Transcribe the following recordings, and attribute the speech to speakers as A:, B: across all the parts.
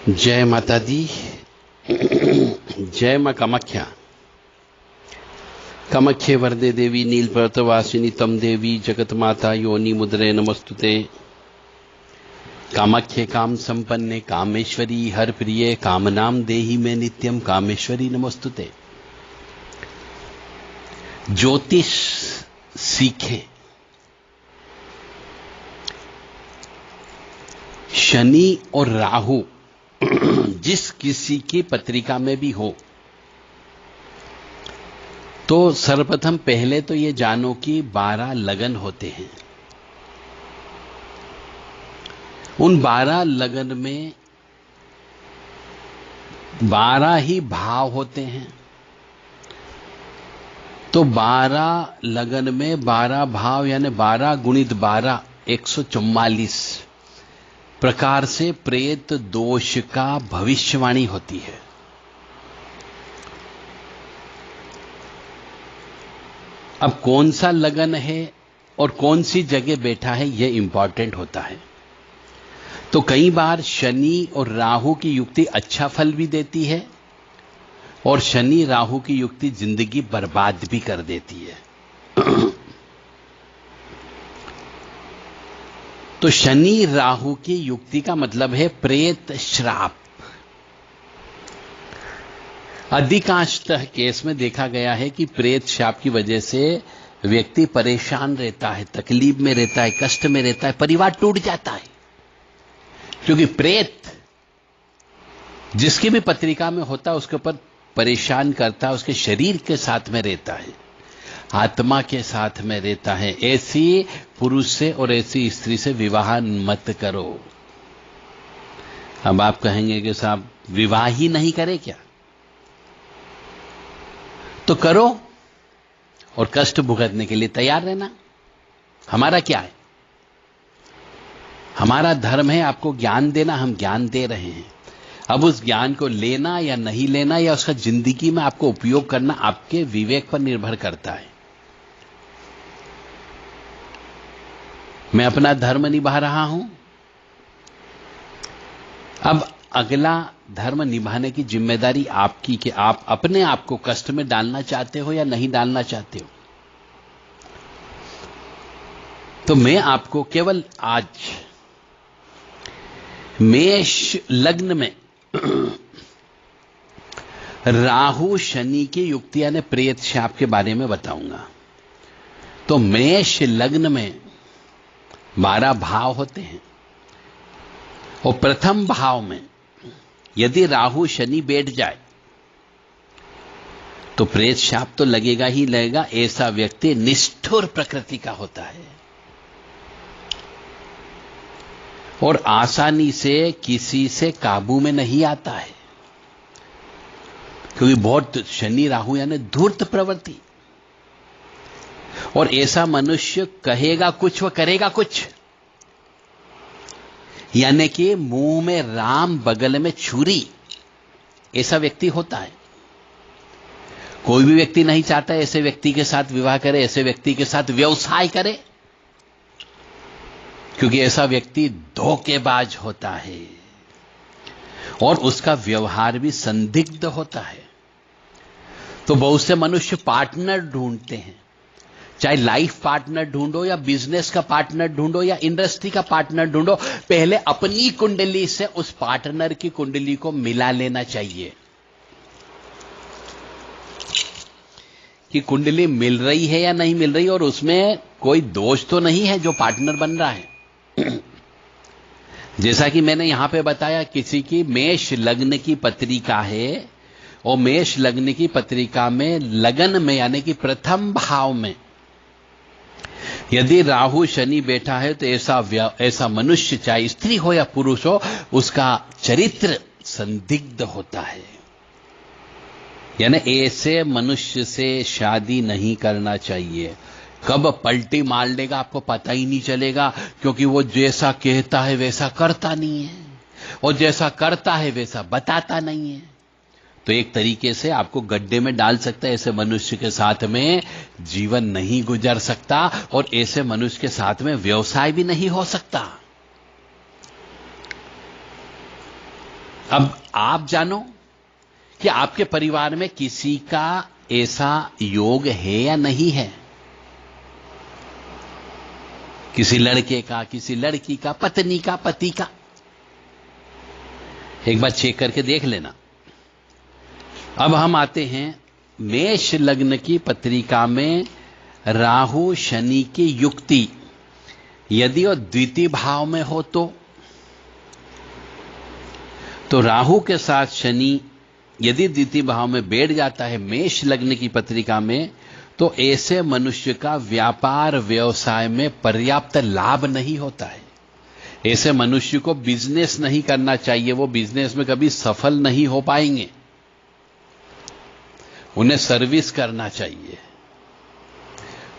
A: जय माता दी। जय मां कामाख्या। कामाख्ये वरदे देवी नीलपर्वतवासिनी तम देवी जगत माता योनि मुद्रे नमस्तुते। कामाख्ये काम संपन्ने कामेश्वरी हर प्रिये कामनाम देहि में नित्यम कामेश्वरी नमस्तुते। ज्योतिष सीखें। शनि और राहु जिस किसी की पत्रिका में भी हो तो सर्वप्रथम पहले तो ये जानो कि 12 लगन होते हैं। उन 12 लगन में 12 ही भाव होते हैं। तो 12 लगन में 12 भाव यानी 12 गुणित 12 144 प्रकार से प्रेत दोष का भविष्यवाणी होती है। अब कौन सा लगन है और कौन सी जगह बैठा है यह इंपॉर्टेंट होता है। तो कई बार शनि और राहु की युक्ति अच्छा फल भी देती है और शनि राहु की युक्ति जिंदगी बर्बाद भी कर देती है। तो शनि राहु की युक्ति का मतलब है प्रेत श्राप। अधिकांशतः केस में देखा गया है कि प्रेत श्राप की वजह से व्यक्ति परेशान रहता है, तकलीफ में रहता है, कष्ट में रहता है, परिवार टूट जाता है। क्योंकि प्रेत जिसकी भी पत्रिका में होता है उसके ऊपर परेशान करता है, उसके शरीर के साथ में रहता है, आत्मा के साथ में रहता है। ऐसी पुरुष से और ऐसी स्त्री से विवाह मत करो। अब आप कहेंगे कि साहब विवाह ही नहीं करे क्या? तो करो और कष्ट भुगतने के लिए तैयार रहना। हमारा क्या है? हमारा धर्म है आपको ज्ञान देना, हम ज्ञान दे रहे हैं। अब उस ज्ञान को लेना या नहीं लेना या उसका जिंदगी में आपको उपयोग करना आपके विवेक पर निर्भर करता है। मैं अपना धर्म निभा रहा हूं। अब अगला धर्म निभाने की जिम्मेदारी आपकी कि आप अपने आप को कष्ट में डालना चाहते हो या नहीं डालना चाहते हो। तो मैं आपको केवल आज मेष लग्न में राहु शनि की युक्ति यानी प्रेत शाप के बारे में बताऊंगा। तो मेष लग्न में 12 भाव होते हैं और प्रथम भाव में यदि राहु शनि बैठ जाए तो प्रेत शाप तो लगेगा ही लगेगा। ऐसा व्यक्ति निष्ठुर प्रकृति का होता है और आसानी से किसी से काबू में नहीं आता है, क्योंकि बहुत शनि राहु यानी धूर्त प्रवृत्ति। और ऐसा मनुष्य कहेगा कुछ व करेगा कुछ, यानी कि मुंह में राम बगल में छुरी, ऐसा व्यक्ति होता है। कोई भी व्यक्ति नहीं चाहता ऐसे व्यक्ति के साथ विवाह करे, ऐसे व्यक्ति के साथ व्यवसाय करे, क्योंकि ऐसा व्यक्ति धोखेबाज होता है और उसका व्यवहार भी संदिग्ध होता है। तो बहुत से मनुष्य पार्टनर ढूंढते हैं, चाहे लाइफ पार्टनर ढूंढो या बिजनेस का पार्टनर ढूंढो या इंडस्ट्री का पार्टनर ढूंढो, पहले अपनी कुंडली से उस पार्टनर की कुंडली को मिला लेना चाहिए कि कुंडली मिल रही है या नहीं मिल रही और उसमें कोई दोष तो नहीं है जो पार्टनर बन रहा है। जैसा कि मैंने यहां पे बताया, किसी की मेष लग्न की पत्रिका है और मेष लग्न की पत्रिका में लगन में यानी कि प्रथम भाव में यदि राहु शनि बैठा है तो ऐसा मनुष्य चाहे स्त्री हो या पुरुष हो, उसका चरित्र संदिग्ध होता है। यानी ऐसे मनुष्य से शादी नहीं करना चाहिए। कब पलटी मार लेगा आपको पता ही नहीं चलेगा, क्योंकि वो जैसा कहता है वैसा करता नहीं है और जैसा करता है वैसा बताता नहीं है। तो एक तरीके से आपको गड्ढे में डाल सकता है। ऐसे मनुष्य के साथ में जीवन नहीं गुजर सकता और ऐसे मनुष्य के साथ में व्यवसाय भी नहीं हो सकता। अब आप जानो कि आपके परिवार में किसी का ऐसा योग है या नहीं है, किसी लड़के का, किसी लड़की का, पत्नी का, पति का। एक बार चेक करके देख लेना। अब हम आते हैं मेष लग्न की पत्रिका में राहु शनि की युक्ति यदि वो द्वितीय भाव में हो तो राहु के साथ शनि यदि द्वितीय भाव में बैठ जाता है मेष लग्न की पत्रिका में, तो ऐसे मनुष्य का व्यापार व्यवसाय में पर्याप्त लाभ नहीं होता है। ऐसे मनुष्य को बिजनेस नहीं करना चाहिए, वो बिजनेस में कभी सफल नहीं हो पाएंगे। उन्हें सर्विस करना चाहिए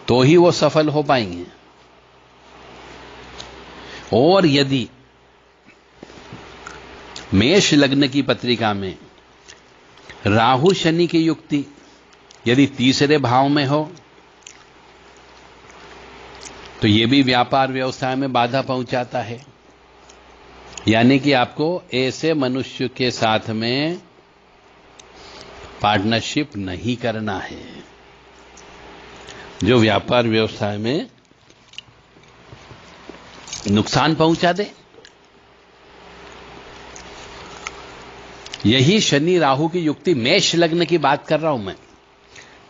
A: तो ही वो सफल हो पाएंगे। और यदि मेष लग्न की पत्रिका में राहु शनि की युक्ति यदि तीसरे भाव में हो तो यह भी व्यापार व्यवसाय में बाधा पहुंचाता है। यानी कि आपको ऐसे मनुष्य के साथ में पार्टनरशिप नहीं करना है जो व्यापार व्यवसाय में नुकसान पहुंचा दे। यही शनि राहु की युक्ति मेष लग्न की बात कर रहा हूं मैं।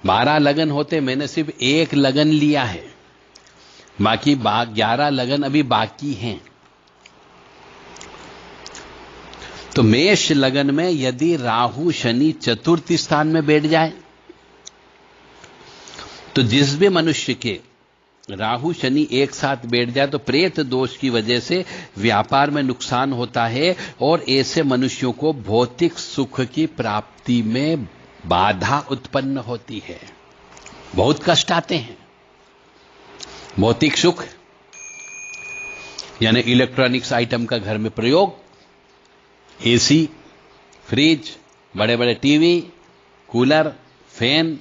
A: 12 लगन होते, मैंने सिर्फ 1 लगन लिया है, बाकी 11 लगन अभी बाकी हैं। तो मेष लगन में यदि राहु शनि चतुर्थ स्थान में बैठ जाए तो जिस भी मनुष्य के राहु शनि एक साथ बैठ जाए तो प्रेत दोष की वजह से व्यापार में नुकसान होता है और ऐसे मनुष्यों को भौतिक सुख की प्राप्ति में बाधा उत्पन्न होती है। बहुत कष्ट आते हैं। भौतिक सुख यानी इलेक्ट्रॉनिक्स आइटम का घर में प्रयोग, एसी, फ्रिज, बड़े बड़े टीवी, कूलर, फैन,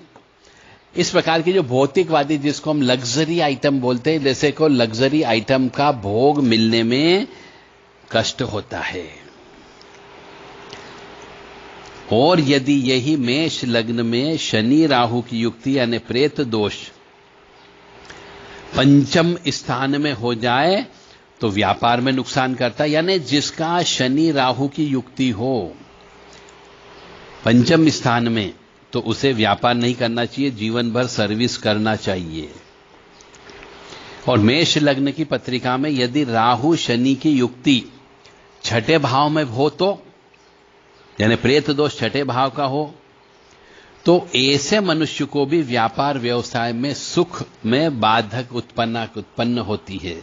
A: इस प्रकार की जो भौतिकवादी जिसको हम लग्जरी आइटम बोलते हैं, जैसे को लग्जरी आइटम का भोग मिलने में कष्ट होता है। और यदि यही मेष लग्न में शनि राहु की युक्ति यानी प्रेत दोष पंचम स्थान में हो जाए तो व्यापार में नुकसान करता है। यानी जिसका शनि राहु की युक्ति हो पंचम स्थान में तो उसे व्यापार नहीं करना चाहिए, जीवन भर सर्विस करना चाहिए। और मेष लग्न की पत्रिका में यदि राहु शनि की युक्ति छठे भाव में हो तो यानी प्रेत दोष छठे भाव का हो तो ऐसे मनुष्य को भी व्यापार व्यवसाय में सुख में बाधक उत्पन्न होती है।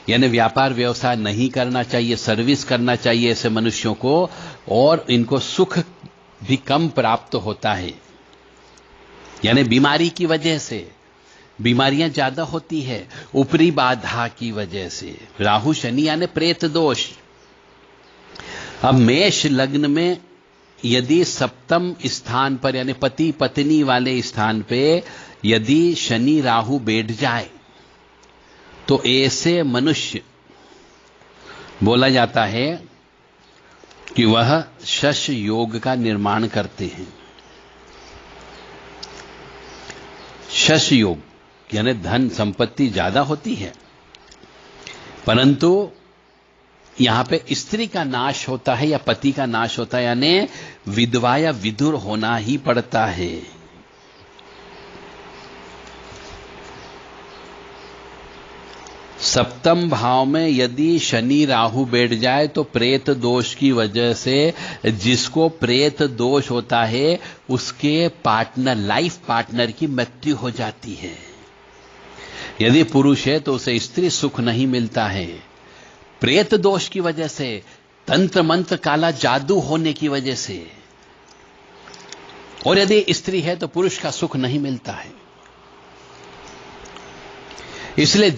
A: यानी व्यापार व्यवसाय नहीं करना चाहिए, सर्विस करना चाहिए ऐसे मनुष्यों को, और इनको सुख भी कम प्राप्त होता है। यानी बीमारी की वजह से बीमारियां ज्यादा होती है, ऊपरी बाधा की वजह से, राहु शनि यानी प्रेत दोष। अब मेष लग्न में यदि सप्तम स्थान पर यानी पति पत्नी वाले स्थान पे यदि शनि राहु बैठ जाए तो ऐसे मनुष्य बोला जाता है कि वह शश योग का निर्माण करते हैं। शश योग यानी धन संपत्ति ज्यादा होती है, परंतु यहां पे स्त्री का नाश होता है या पति का नाश होता है, यानी विधवा या विधुर होना ही पड़ता है। सप्तम भाव में यदि शनि राहु बैठ जाए तो प्रेत दोष की वजह से जिसको प्रेत दोष होता है उसके पार्टनर, लाइफ पार्टनर की मृत्यु हो जाती है। यदि पुरुष है तो उसे स्त्री सुख नहीं मिलता है प्रेत दोष की वजह से, तंत्र मंत्र काला जादू होने की वजह से। और यदि स्त्री है तो पुरुष का सुख नहीं मिलता है। इसलिए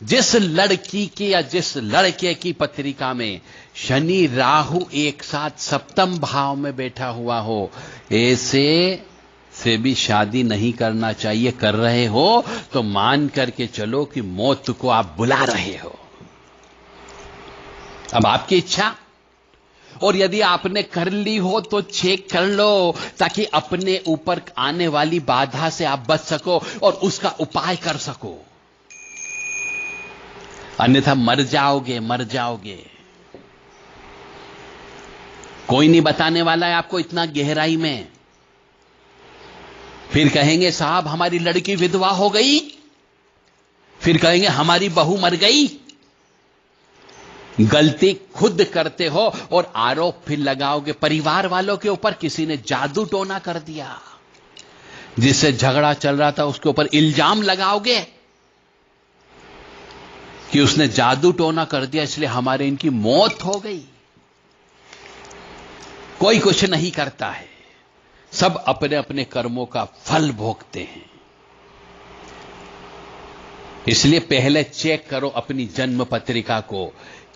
A: जिस लड़की की या जिस लड़के की पत्रिका में शनि राहु एक साथ सप्तम भाव में बैठा हुआ हो, ऐसे से भी शादी नहीं करना चाहिए। कर रहे हो तो मान करके चलो कि मौत को आप बुला रहे हो। अब आपकी इच्छा और यदि आपने कर ली हो तो चेक कर लो, ताकि अपने ऊपर आने वाली बाधा से आप बच सको और उसका उपाय कर सको। अन्यथा मर जाओगे, मर जाओगे। कोई नहीं बताने वाला है आपको इतना गहराई में। फिर कहेंगे साहब हमारी लड़की विधवा हो गई, फिर कहेंगे हमारी बहू मर गई। गलती खुद करते हो और आरोप फिर लगाओगे परिवार वालों के ऊपर। किसी ने जादू टोना कर दिया, जिससे झगड़ा चल रहा था उसके ऊपर इल्जाम लगाओगे कि उसने जादू टोना कर दिया इसलिए हमारे इनकी मौत हो गई। कोई कुछ नहीं करता है, सब अपने अपने कर्मों का फल भोगते हैं। इसलिए पहले चेक करो अपनी जन्म पत्रिका को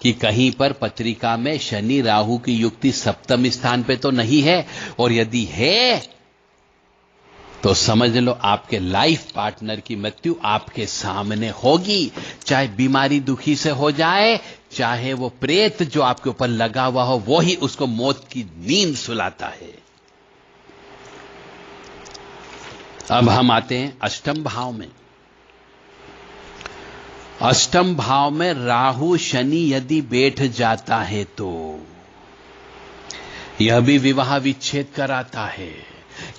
A: कि कहीं पर पत्रिका में शनि राहु की युक्ति सप्तम स्थान पे तो नहीं है, और यदि है तो समझ लो आपके लाइफ पार्टनर की मृत्यु आपके सामने होगी। चाहे बीमारी दुखी से हो जाए, चाहे वो प्रेत जो आपके ऊपर लगा हुआ हो वो ही उसको मौत की नींद सुलाता है। अब हम आते हैं अष्टम भाव में। अष्टम भाव में राहु शनि यदि बैठ जाता है तो यह भी विवाह विच्छेद कराता है,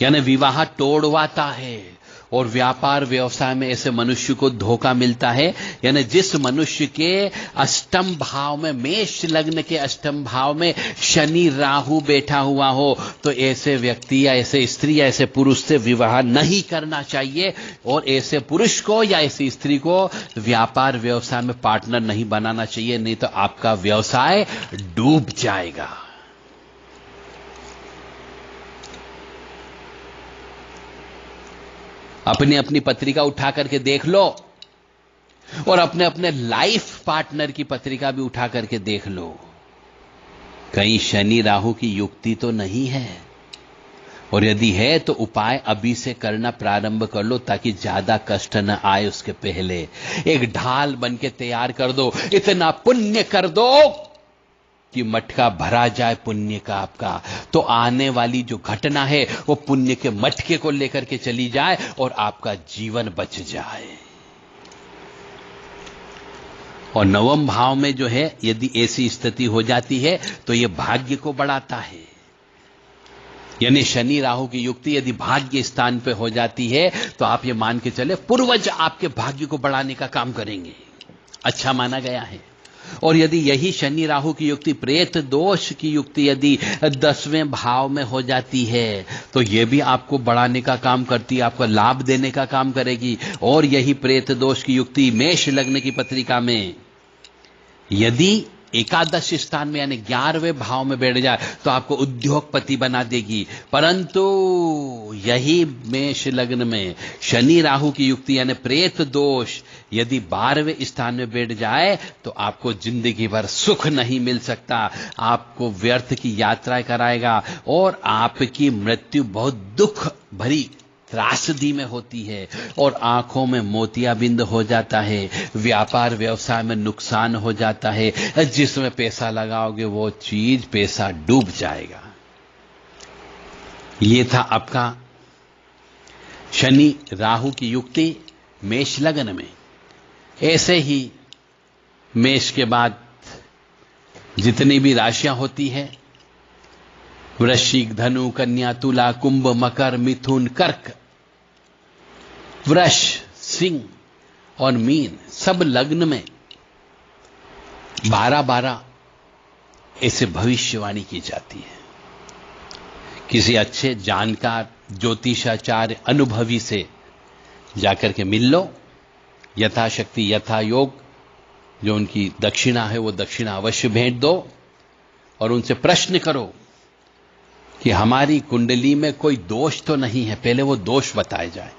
A: यानी विवाह तोड़वाता है। और व्यापार व्यवसाय में ऐसे मनुष्य को धोखा मिलता है। यानी जिस मनुष्य के अष्टम भाव में, मेष लग्न के अष्टम भाव में शनि राहु बैठा हुआ हो, तो ऐसे व्यक्ति या ऐसे स्त्री या ऐसे पुरुष से विवाह नहीं करना चाहिए। और ऐसे पुरुष को या ऐसी स्त्री को व्यापार व्यवसाय में पार्टनर नहीं बनाना चाहिए, नहीं तो आपका व्यवसाय डूब जाएगा। अपनी अपनी पत्रिका उठा करके देख लो और अपने अपने लाइफ पार्टनर की पत्रिका भी उठा करके देख लो, कहीं शनि राहु की युक्ति तो नहीं है। और यदि है तो उपाय अभी से करना प्रारंभ कर लो, ताकि ज्यादा कष्ट न आए उसके पहले। एक ढाल बन के तैयार कर दो, इतना पुण्य कर दो कि मटका भरा जाए पुण्य का आपका। तो आने वाली जो घटना है वो पुण्य के मटके को लेकर के चली जाए और आपका जीवन बच जाए। और नवम भाव में जो है यदि ऐसी स्थिति हो जाती है तो यह भाग्य को बढ़ाता है। यानी शनि राहु की युक्ति यदि भाग्य स्थान पे हो जाती है तो आप ये मान के चले पूर्वज आपके भाग्य को बढ़ाने का काम करेंगे, अच्छा माना गया है। और यदि यही शनि राहु की युक्ति प्रेत दोष की युक्ति यदि 10वें भाव में हो जाती है तो यह भी आपको बढ़ाने का काम करती है, आपको लाभ देने का काम करेगी। और यही प्रेत दोष की युक्ति मेष लग्न की पत्रिका में यदि एकादश स्थान में यानी 11वें भाव में बैठ जाए तो आपको उद्योगपति बना देगी। परंतु यही मेष लग्न में शनि राहु की युक्ति यानी प्रेत दोष यदि 12वें स्थान में बैठ जाए तो आपको जिंदगी भर सुख नहीं मिल सकता, आपको व्यर्थ की यात्रा कराएगा और आपकी मृत्यु बहुत दुख भरी त्रासदी में होती है और आंखों में मोतियाबिंद हो जाता है, व्यापार व्यवसाय में नुकसान हो जाता है, जिसमें पैसा लगाओगे वो चीज पैसा डूब जाएगा। ये था आपका शनि राहु की युक्ति मेष लग्न में। ऐसे ही मेष के बाद जितनी भी राशियां होती है, वृश्चिक, धनु, कन्या, तुला, कुंभ, मकर, मिथुन, कर्क, वृष, सिंह और मीन, सब लग्न में 12-12 ऐसे भविष्यवाणी की जाती है। किसी अच्छे जानकार ज्योतिषाचार्य अनुभवी से जाकर के मिल लो, यथाशक्ति यथा योग जो उनकी दक्षिणा है वो दक्षिणा अवश्य भेंट दो और उनसे प्रश्न करो कि हमारी कुंडली में कोई दोष तो नहीं है, पहले वो दोष बताए जाए।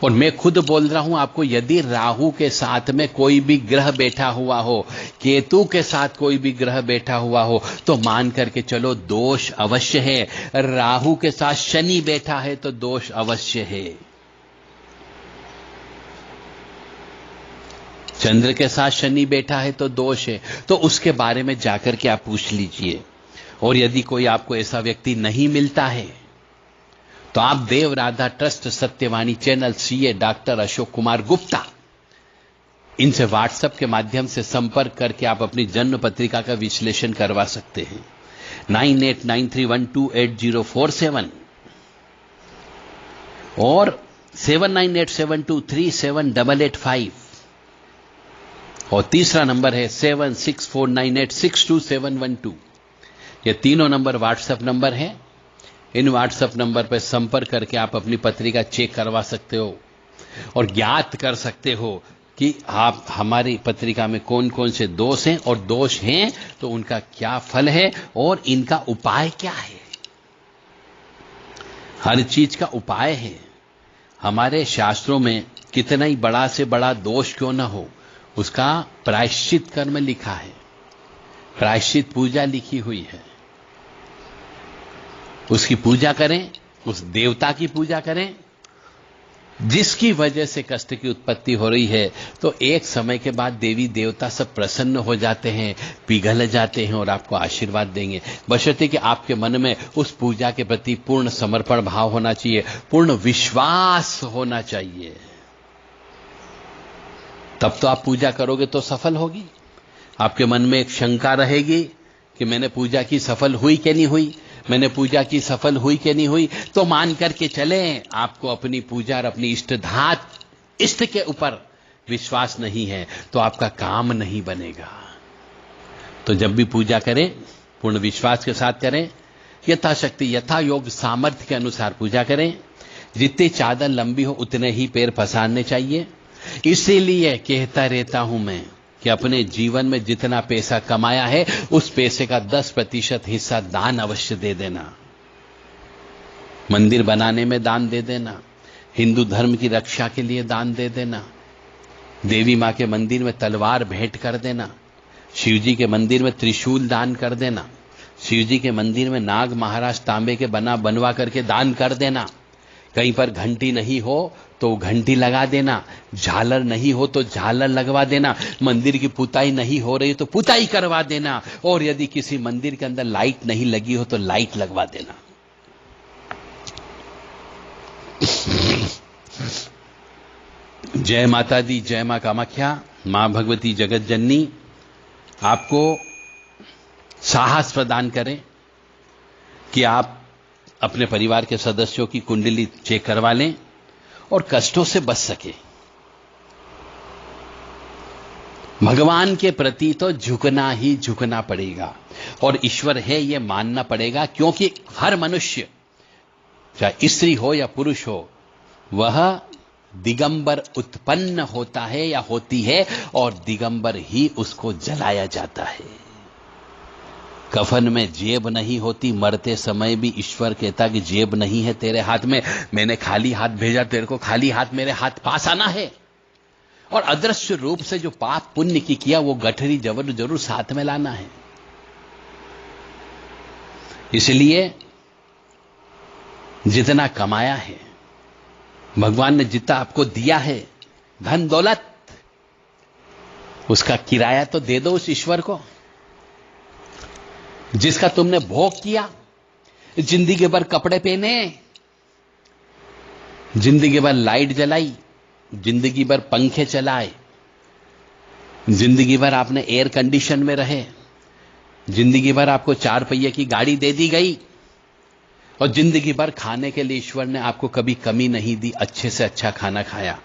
A: और मैं खुद बोल रहा हूं आपको, यदि राहु के साथ में कोई भी ग्रह बैठा हुआ हो, केतु के साथ कोई भी ग्रह बैठा हुआ हो, तो मान करके चलो दोष अवश्य है। राहु के साथ शनि बैठा है तो दोष अवश्य है। चंद्र के साथ शनि बैठा है तो दोष है। तो उसके बारे में जाकर के आप पूछ लीजिए। और यदि कोई आपको ऐसा व्यक्ति नहीं मिलता है तो आप Dev Radha trust Satyavani channel CA doctor Ashok Kumar Gupta, इनसे व्हाट्सएप के माध्यम से संपर्क करके आप अपनी जन्म पत्रिका का विश्लेषण करवा सकते हैं। 9893128047 और 7987237885 और तीसरा नंबर है 7649862712। ये तीनों नंबर व्हाट्सएप नंबर है। इन व्हाट्सएप नंबर पर संपर्क करके आप अपनी पत्रिका चेक करवा सकते हो और ज्ञात कर सकते हो कि आप हमारी पत्रिका में कौन कौन से दोष हैं, और दोष हैं तो उनका क्या फल है और इनका उपाय क्या है। हर चीज का उपाय है। हमारे शास्त्रों में कितना ही बड़ा से बड़ा दोष क्यों ना हो, उसका प्रायश्चित कर्म लिखा है, प्रायश्चित पूजा लिखी हुई है। उसकी पूजा करें, उस देवता की पूजा करें जिसकी वजह से कष्ट की उत्पत्ति हो रही है। तो एक समय के बाद देवी देवता सब प्रसन्न हो जाते हैं, पिघल जाते हैं और आपको आशीर्वाद देंगे, बशर्ते कि आपके मन में उस पूजा के प्रति पूर्ण समर्पण भाव होना चाहिए, पूर्ण विश्वास होना चाहिए। तब तो आप पूजा करोगे तो सफल होगी। आपके मन में एक शंका रहेगी कि मैंने पूजा की, सफल हुई कि नहीं हुई, मैंने पूजा की, सफल हुई कि नहीं हुई, तो मान करके चलें आपको अपनी पूजा और अपनी इष्ट के ऊपर विश्वास नहीं है तो आपका काम नहीं बनेगा। तो जब भी पूजा करें पूर्ण विश्वास के साथ करें, यथाशक्ति यथा योग सामर्थ्य के अनुसार पूजा करें। जितनी चादर लंबी हो उतने ही पैर पसारने चाहिए। इसीलिए कहता रहता हूं मैं कि अपने जीवन में जितना पैसा कमाया है उस पैसे का 10% हिस्सा दान अवश्य दे देना। मंदिर बनाने में दान दे देना, हिंदू धर्म की रक्षा के लिए दान दे देना, देवी मां के मंदिर में तलवार भेंट कर देना, शिव जी के मंदिर में त्रिशूल दान कर देना, शिव जी के मंदिर में नाग महाराज तांबे के बनवा करके दान कर देना। कहीं पर घंटी नहीं हो तो घंटी लगा देना, झालर नहीं हो तो झालर लगवा देना, मंदिर की पुताई नहीं हो रही तो पुताई करवा देना, और यदि किसी मंदिर के अंदर लाइट नहीं लगी हो तो लाइट लगवा देना। जय माता दी, जय मां कामाख्या, मां भगवती जगत जननी आपको साहस प्रदान करें कि आप अपने परिवार के सदस्यों की कुंडली चेक करवा लें और कष्टों से बच सके। भगवान के प्रति तो झुकना ही झुकना पड़ेगा और ईश्वर है यह मानना पड़ेगा, क्योंकि हर मनुष्य चाहे स्त्री हो या पुरुष हो वह दिगंबर उत्पन्न होता है या होती है और दिगंबर ही उसको जलाया जाता है। कफन में जेब नहीं होती, मरते समय भी ईश्वर कहता कि जेब नहीं है तेरे हाथ में, मैंने खाली हाथ भेजा, तेरे को खाली हाथ मेरे हाथ पास आना है। और अदृश्य रूप से जो पाप पुण्य की किया वो गठरी जरूर साथ में लाना है। इसलिए जितना कमाया है, भगवान ने जितना आपको दिया है धन दौलत, उसका किराया तो दे दो उस ईश्वर को जिसका तुमने भोग किया। जिंदगी भर कपड़े पहने, जिंदगी भर लाइट जलाई, जिंदगी भर पंखे चलाए, जिंदगी भर आपने एयर कंडीशन में रहे, जिंदगी भर आपको 4 पहिए की गाड़ी दे दी गई और जिंदगी भर खाने के लिए ईश्वर ने आपको कभी कमी नहीं दी, अच्छे से अच्छा खाना खाया।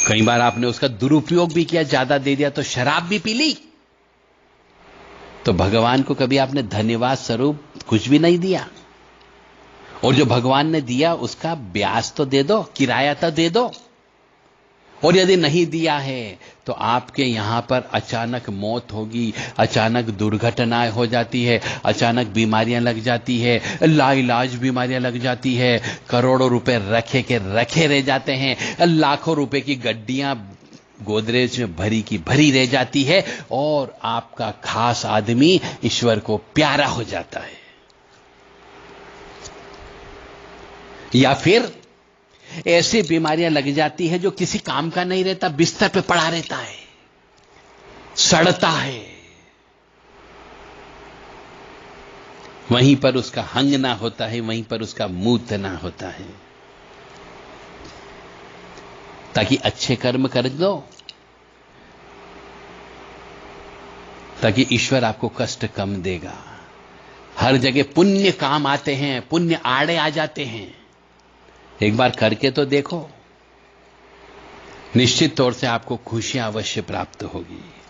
A: कई बार आपने उसका दुरुपयोग भी किया, ज्यादा दे दिया तो शराब भी पी ली, तो भगवान को कभी आपने धन्यवाद स्वरूप कुछ भी नहीं दिया। और जो भगवान ने दिया उसका ब्याज तो दे दो, किराया तो दे दो। और यदि नहीं दिया है तो आपके यहां पर अचानक मौत होगी, अचानक दुर्घटनाएं हो जाती है, अचानक बीमारियां लग जाती है, लाइलाज बीमारियां लग जाती है, करोड़ों रुपए रखे के रखे रह जाते हैं, लाखों रुपए की गड्डियां गोदरेज में भरी की भरी रह जाती है और आपका खास आदमी ईश्वर को प्यारा हो जाता है। या फिर ऐसी बीमारियां लग जाती है जो किसी काम का नहीं रहता, बिस्तर पे पड़ा रहता है, सड़ता है, वहीं पर उसका हंगना होता है, वहीं पर उसका मूतना होता है। ताकि अच्छे कर्म कर दो, ताकि ईश्वर आपको कष्ट कम देगा। हर जगह पुण्य काम आते हैं, पुण्य आड़े आ जाते हैं। एक बार करके तो देखो, निश्चित तौर से आपको खुशियां अवश्य प्राप्त होगी।